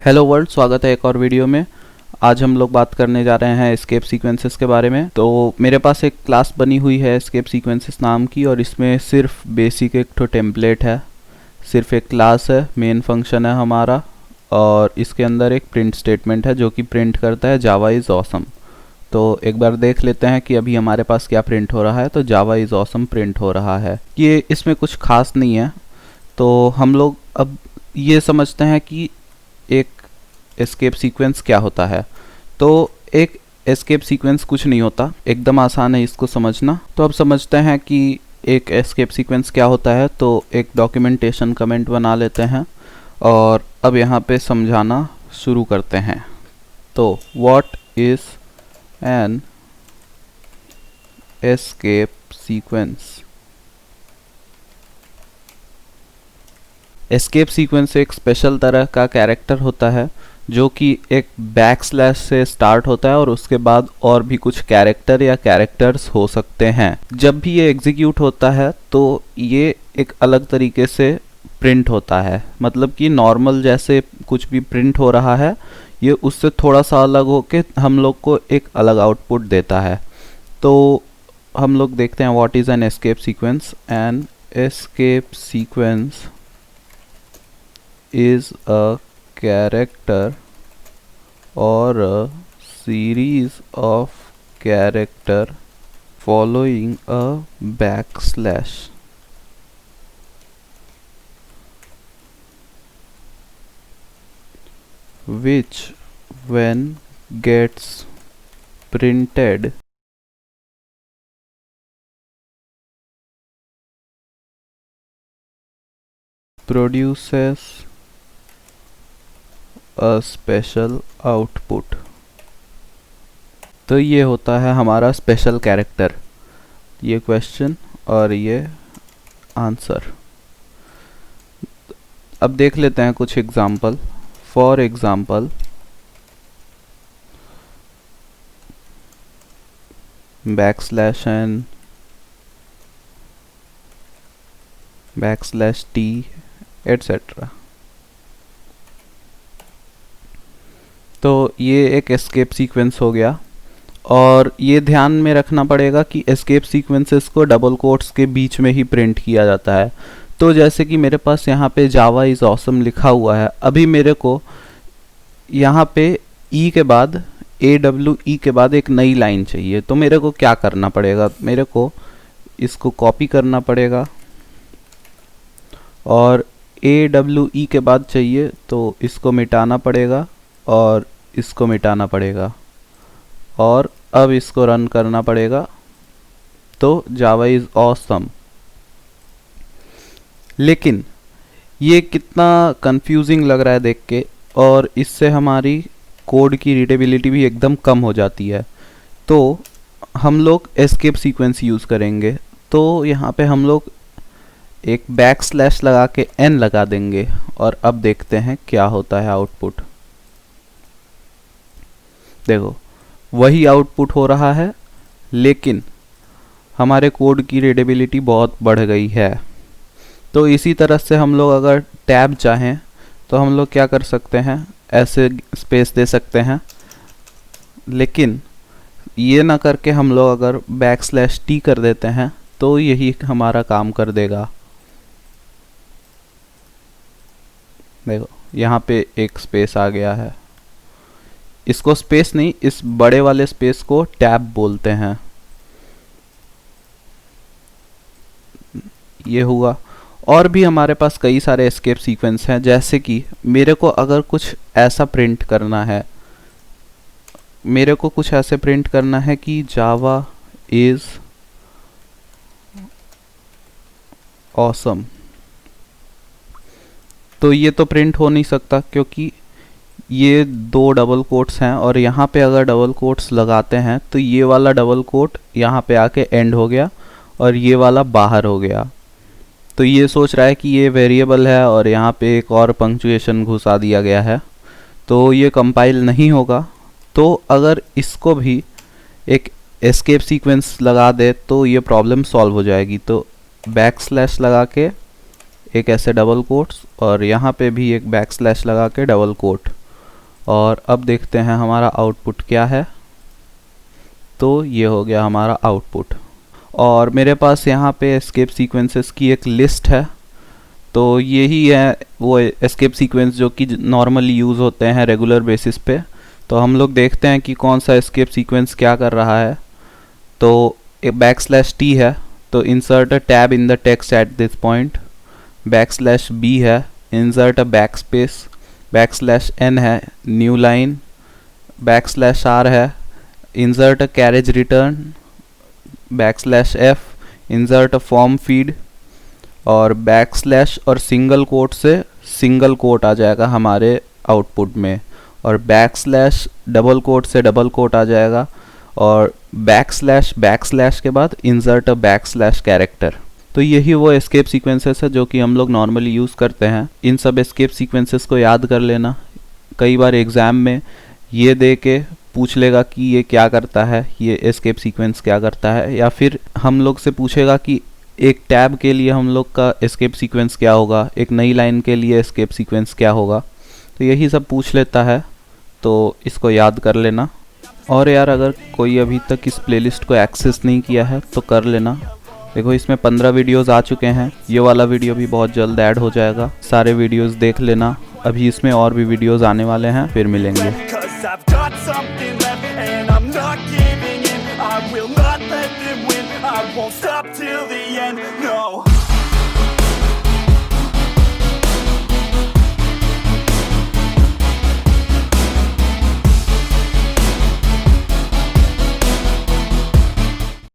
Hello world, स्वागत है एक और वीडियो में। आज हम लोग बात करने जा रहे हैं एस्केप सीक्वेंसेस के बारे में। तो मेरे पास एक क्लास बनी हुई है एस्केप सीक्वेंसेस नाम की, और इसमें सिर्फ बेसिक एक तो टेम्पलेट है, सिर्फ एक क्लास है, मेन फंक्शन है हमारा, और इसके अंदर एक प्रिंट स्टेटमेंट है जो कि प्रिंट करता है जावा इज़ ऑसम। तो एक बार देख लेते हैं कि अभी हमारे पास क्या प्रिंट हो रहा है। तो जावा इज़ ऑसम प्रिंट हो रहा है। ये इसमें कुछ खास नहीं है। तो हम लोग अब ये समझते हैं कि एक एस्केप सीक्वेंस क्या होता है। तो एक एस्केप सीक्वेंस कुछ नहीं होता, एकदम आसान है इसको समझना। तो अब समझते हैं कि एक एस्केप सीक्वेंस क्या होता है। तो एक डॉक्यूमेंटेशन कमेंट बना लेते हैं और अब यहाँ पे समझाना शुरू करते हैं। तो what is an escape sequence. Escape sequence एक स्पेशल तरह का कैरेक्टर होता है जो कि एक बैकस्लैश से स्टार्ट होता है और उसके बाद और भी कुछ कैरेक्टर या कैरेक्टर्स हो सकते हैं। जब भी ये एग्जीक्यूट होता है तो ये एक अलग तरीके से प्रिंट होता है, मतलब कि नॉर्मल जैसे कुछ भी प्रिंट हो रहा है ये उससे थोड़ा सा अलग होके हम लोग को एक अलग आउटपुट देता है। तो हम लोग देखते हैं what is an escape sequence. An escape sequence is a character or a series of character following a backslash which when gets printed produces a special output. तो ये होता है हमारा स्पेशल कैरेक्टर, ये क्वेश्चन और ये आंसर। अब देख लेते हैं कुछ example. For example backslash N, backslash T etcetera. तो ये एक एस्केप सीक्वेंस हो गया, और ये ध्यान में रखना पड़ेगा कि एस्केप सीक्वेंसेस को डबल कोट्स के बीच में ही प्रिंट किया जाता है। तो जैसे कि मेरे पास यहाँ पे जावा इज़ ऑसम लिखा हुआ है, अभी मेरे को यहाँ पे ई के बाद AWE के बाद एक नई लाइन चाहिए। तो मेरे को क्या करना पड़ेगा, मेरे को इसको कॉपी करना पड़ेगा और AWE के बाद चाहिए तो इसको मिटाना पड़ेगा और इसको मिटाना पड़ेगा और अब इसको रन करना पड़ेगा। तो जावा इज़ ऑसम। लेकिन ये कितना कंफ्यूजिंग लग रहा है देख के, और इससे हमारी कोड की रीडेबिलिटी भी एकदम कम हो जाती है। तो हम लोग एस्केप सीक्वेंस यूज़ करेंगे। तो यहाँ पे हम लोग एक बैकस्लैश लगा के n लगा देंगे और अब देखते हैं क्या होता है आउटपुट। देखो वही आउटपुट हो रहा है, लेकिन हमारे कोड की रीडेबिलिटी बहुत बढ़ गई है। तो इसी तरह से हम लोग अगर टैब चाहें तो हम लोग क्या कर सकते हैं, ऐसे स्पेस दे सकते हैं। लेकिन ये ना करके हम लोग अगर बैकस्लैश टी कर देते हैं तो यही हमारा काम कर देगा। देखो यहाँ पे एक स्पेस आ गया है। इसको स्पेस नहीं, इस बड़े वाले स्पेस को टैब बोलते हैं। ये हुआ। और भी हमारे पास कई सारे एस्केप सीक्वेंस हैं, जैसे कि मेरे को अगर कुछ ऐसा प्रिंट करना है, मेरे को कुछ ऐसे प्रिंट करना है कि जावा इज ऑसम। तो ये तो प्रिंट हो नहीं सकता क्योंकि ये दो डबल कोट्स हैं, और यहाँ पे अगर डबल कोट्स लगाते हैं तो ये वाला डबल कोट यहाँ पे आके एंड हो गया और ये वाला बाहर हो गया। तो ये सोच रहा है कि ये वेरिएबल है और यहाँ पे एक और पंक्चुएशन घुसा दिया गया है, तो ये कंपाइल नहीं होगा। तो अगर इसको भी एक एस्केप सीक्वेंस लगा दे तो ये प्रॉब्लम सॉल्व हो जाएगी। तो बैकस्लैश लगा के एक ऐसे डबल कोट्स और यहाँ पे भी एक बैकस्लैश लगा के डबल कोट, और अब देखते हैं हमारा आउटपुट क्या है। तो ये हो गया हमारा आउटपुट। और मेरे पास यहाँ पे एस्केप सीक्वेंसेस की एक लिस्ट है। तो यही है वो एस्केप सीक्वेंस जो कि नॉर्मली यूज़ होते हैं रेगुलर बेसिस पे। तो हम लोग देखते हैं कि कौन सा एस्केप सीक्वेंस क्या कर रहा है। तो एक \t है, तो insert a tab in the text at this point. \b है, इंसर्ट अ बैकस्पेस। \n है, न्यू लाइन। \r है, insert a carriage return. \f, insert a form feed. और / और सिंगल कोट से सिंगल कोट आ जाएगा हमारे आउटपुट में, और / डबल कोट से डबल कोट आ जाएगा, और \/ के बाद इंसर्ट अ / कैरेक्टर। तो यही वो एस्केप सीक्वेंसेस है जो कि हम लोग नॉर्मली यूज़ करते हैं। इन सब एस्केप सीक्वेंसेस को याद कर लेना। कई बार एग्ज़ाम में ये दे के पूछ लेगा कि ये क्या करता है, ये एस्केप सीक्वेंस क्या करता है, या फिर हम लोग से पूछेगा कि एक टैब के लिए हम लोग का एस्केप सीक्वेंस क्या होगा, एक नई लाइन के लिए एस्केप सीक्वेंस क्या होगा। तो यही सब पूछ लेता है, तो इसको याद कर लेना। और यार अगर कोई अभी तक इस प्लेलिस्ट को एक्सेस नहीं किया है तो कर लेना। देखो इसमें 15 वीडियोस आ चुके हैं, ये वाला वीडियो भी बहुत जल्द ऐड हो जाएगा। सारे वीडियोस देख लेना, अभी इसमें और भी वीडियोस आने वाले हैं। फिर मिलेंगे। I will not let them win. I won't stop till the end. No.